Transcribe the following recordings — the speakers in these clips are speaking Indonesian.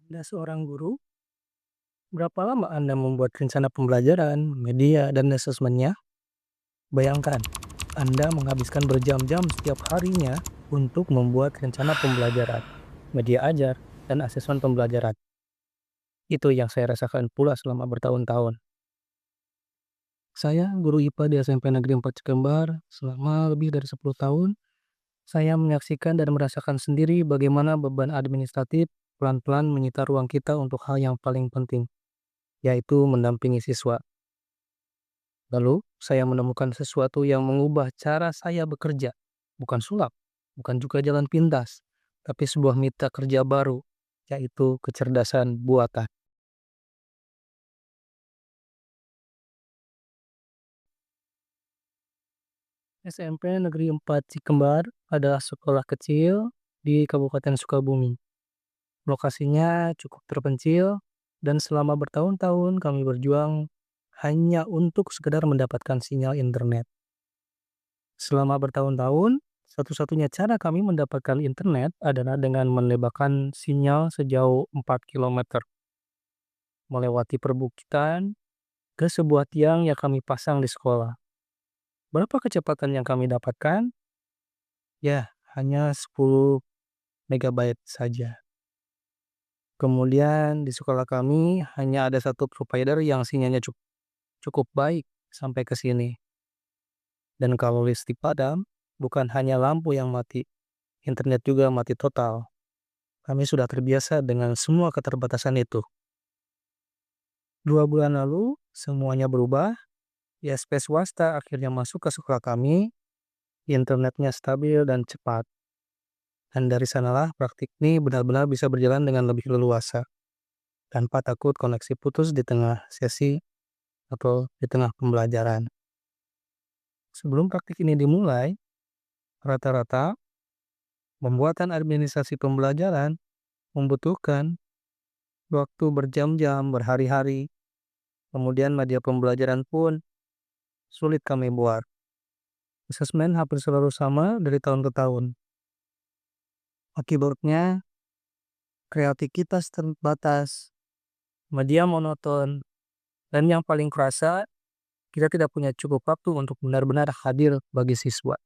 Anda seorang guru, berapa lama Anda membuat rencana pembelajaran, media, dan asesmennya? Bayangkan, Anda menghabiskan berjam-jam setiap harinya untuk membuat rencana pembelajaran, media ajar, dan asesmen pembelajaran. Itu yang saya rasakan pula selama bertahun-tahun. Saya guru IPA di SMP Negeri 4 Cikembar selama lebih dari 10 tahun. Saya menyaksikan dan merasakan sendiri bagaimana beban administratif pelan-pelan menyita ruang kita untuk hal yang paling penting, yaitu mendampingi siswa. Lalu, saya menemukan sesuatu yang mengubah cara saya bekerja. Bukan sulap, bukan juga jalan pintas, tapi sebuah mitra kerja baru, yaitu kecerdasan buatan. SMP Negeri 4 Cikembar adalah sekolah kecil di Kabupaten Sukabumi. Lokasinya cukup terpencil, dan selama bertahun-tahun kami berjuang hanya untuk sekedar mendapatkan sinyal internet. Selama bertahun-tahun, satu-satunya cara kami mendapatkan internet adalah dengan menembakkan sinyal sejauh 4 kilometer, melewati perbukitan, ke sebuah tiang yang kami pasang di sekolah. Berapa kecepatan yang kami dapatkan? Ya, hanya 10 megabyte saja. Kemudian di sekolah kami hanya ada satu provider yang sinyalnya cukup baik sampai ke sini. Dan kalau listrik padam, bukan hanya lampu yang mati, internet juga mati total. Kami sudah terbiasa dengan semua keterbatasan itu. 2 bulan lalu, semuanya berubah. ISP swasta akhirnya masuk ke sekolah kami, internetnya stabil dan cepat. Dan dari sanalah praktik ini benar-benar bisa berjalan dengan lebih leluasa, tanpa takut koneksi putus di tengah sesi atau di tengah pembelajaran. Sebelum praktik ini dimulai, rata-rata pembuatan administrasi pembelajaran membutuhkan waktu berjam-jam, berhari-hari. Kemudian media pembelajaran pun sulit kami buat. Asesmen hampir selalu sama dari tahun ke tahun. Akibatnya, kreativitas terbatas, media monoton, dan yang paling kerasa, kita tidak punya cukup waktu untuk benar-benar hadir bagi siswa.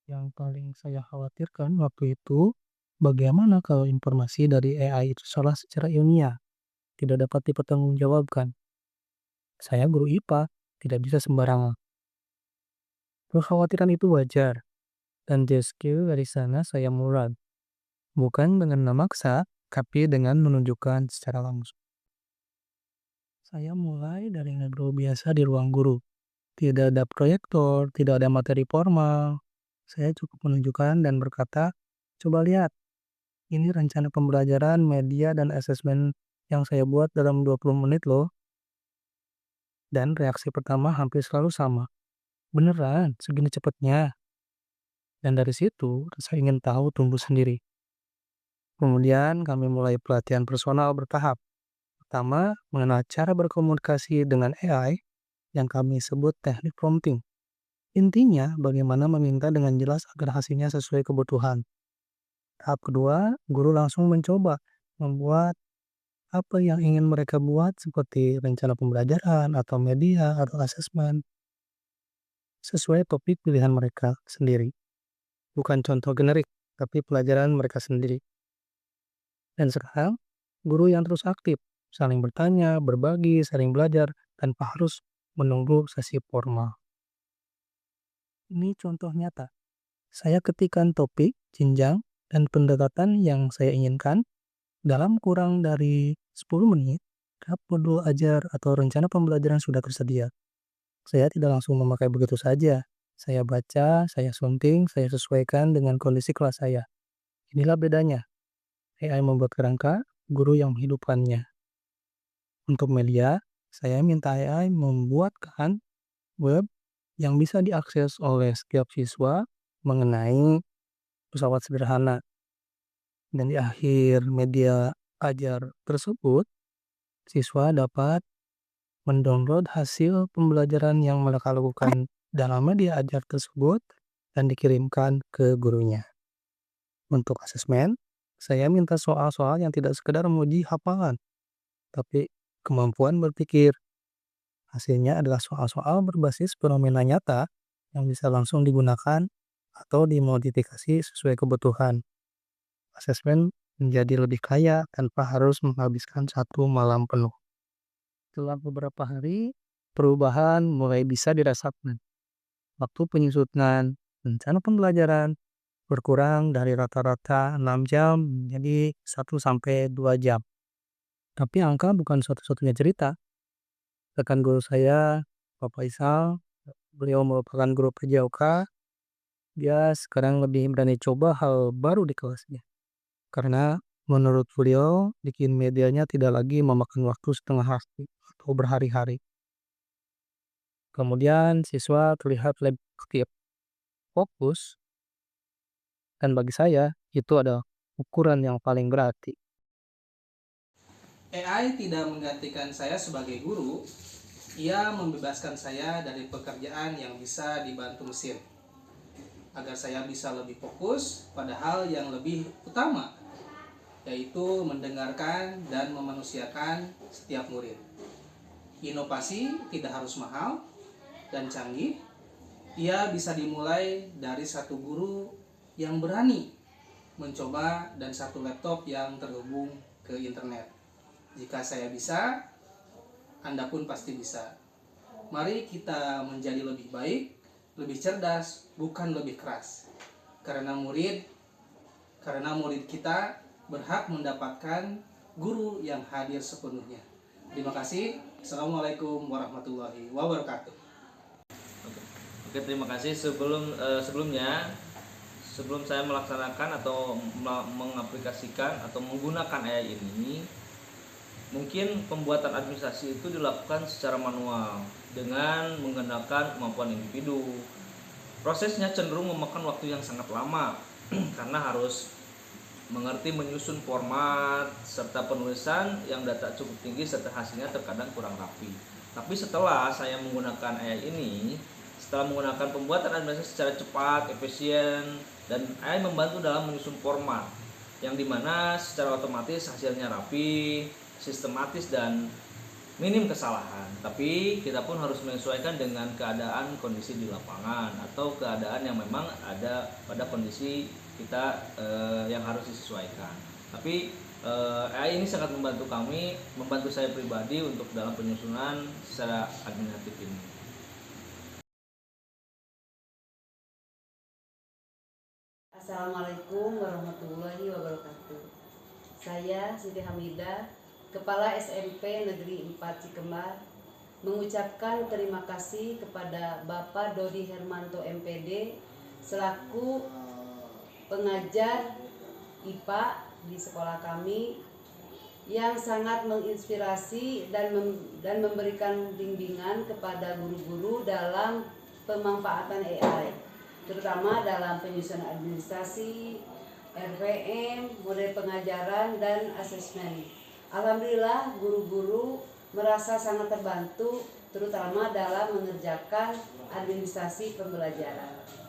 Yang paling saya khawatirkan waktu itu, bagaimana kalau informasi dari AI itu salah secara ilmiah, tidak dapat dipertanggungjawabkan. Saya guru IPA, tidak bisa sembarangan. Kekhawatiran itu wajar, dan the skill dari sana saya mulai. Bukan dengan memaksa, tapi dengan menunjukkan secara langsung. Saya mulai dari ngobrol biasa di ruang guru. Tidak ada proyektor, tidak ada materi formal. Saya cukup menunjukkan dan berkata, coba lihat, ini rencana pembelajaran, media, dan asesmen yang saya buat dalam 20 menit loh. Dan reaksi pertama hampir selalu sama. Beneran, segini cepatnya. Dan dari situ, rasa ingin tahu tumbuh sendiri. Kemudian kami mulai pelatihan personal bertahap. Pertama, mengenal cara berkomunikasi dengan AI yang kami sebut teknik prompting. Intinya, bagaimana meminta dengan jelas agar hasilnya sesuai kebutuhan. Tahap kedua, guru langsung mencoba membuat apa yang ingin mereka buat seperti rencana pembelajaran atau media atau asesmen sesuai topik pilihan mereka sendiri. Bukan contoh generik, tapi pelajaran mereka sendiri. Dan sekarang, guru yang terus aktif, saling bertanya, berbagi, saling belajar, tanpa harus menunggu sesi formal. Ini contoh nyata. Saya ketikkan topik, jenjang, dan pendekatan yang saya inginkan dalam kurang dari 10 menit, tahap modul ajar atau rencana pembelajaran sudah tersedia. Saya tidak langsung memakai begitu saja. Saya baca, saya sunting, saya sesuaikan dengan kondisi kelas saya. Inilah bedanya. AI membuat kerangka, guru yang menghidupkannya. Untuk media, saya minta AI membuatkan web yang bisa diakses oleh setiap siswa mengenai pesawat sederhana. Dan di akhir media ajar tersebut, siswa dapat mendownload hasil pembelajaran yang mereka lakukan dalam media ajar tersebut dan dikirimkan ke gurunya. Untuk asesmen, Saya minta soal-soal yang tidak sekedar menguji hafalan, tapi kemampuan berpikir. Hasilnya adalah soal-soal berbasis fenomena nyata yang bisa langsung digunakan atau dimodifikasi sesuai kebutuhan. Asesmen menjadi lebih kaya tanpa harus menghabiskan satu malam penuh. Setelah beberapa hari, perubahan mulai bisa dirasakan. Waktu penyusunan rencana pembelajaran berkurang dari rata-rata 6 jam menjadi 1 sampai 2 jam. Tapi angka bukan satu-satunya cerita. Rekan guru saya, Bapak Isal, beliau merupakan guru PJOK, dia sekarang lebih berani coba hal baru di kelasnya. Karena menurut beliau, bikin medianya tidak lagi memakan waktu setengah hari atau berhari-hari. Kemudian siswa terlihat lebih aktif, fokus, dan bagi saya itu adalah ukuran yang paling berarti. AI tidak menggantikan saya sebagai guru, ia membebaskan saya dari pekerjaan yang bisa dibantu mesin, agar saya bisa lebih fokus pada hal yang lebih utama, yaitu mendengarkan dan memanusiakan setiap murid. Inovasi tidak harus mahal dan canggih, ia bisa dimulai dari satu guru yang berani mencoba dan satu laptop yang terhubung ke internet. Jika saya bisa, Anda pun pasti bisa. Mari kita menjadi lebih baik, lebih cerdas, bukan lebih keras. Karena murid kita berhak mendapatkan guru yang hadir sepenuhnya. Terima kasih. Assalamualaikum warahmatullahi wabarakatuh. Oke, terima kasih. Sebelum saya melaksanakan atau mengaplikasikan atau menggunakan AI ini, mungkin pembuatan administrasi itu dilakukan secara manual dengan menggunakan kemampuan individu. Prosesnya cenderung memakan waktu yang sangat lama karena harus mengerti menyusun format serta penulisan yang data cukup tinggi serta hasilnya terkadang kurang rapi. Tapi setelah saya menggunakan AI ini, setelah menggunakan pembuatan administrasi secara cepat, efisien, dan AI membantu dalam menyusun format yang dimana secara otomatis hasilnya rapi, sistematis, dan minim kesalahan. Tapi kita pun harus menyesuaikan dengan keadaan kondisi di lapangan atau keadaan yang memang ada pada kondisi kita yang harus disesuaikan. Tapi AI ini sangat membantu saya pribadi untuk dalam penyusunan secara administratif ini. Assalamualaikum warahmatullahi wabarakatuh. Saya Siti Hamidah, Kepala SMP Negeri 4 Cikembar, mengucapkan terima kasih kepada Bapak Dodi Hermanto MPD selaku pengajar IPA di sekolah kami yang sangat menginspirasi dan memberikan bimbingan kepada guru-guru dalam pemanfaatan AI, terutama dalam penyusunan administrasi, RPM, model pengajaran, dan asesmen. Alhamdulillah guru-guru merasa sangat terbantu, terutama dalam mengerjakan administrasi pembelajaran.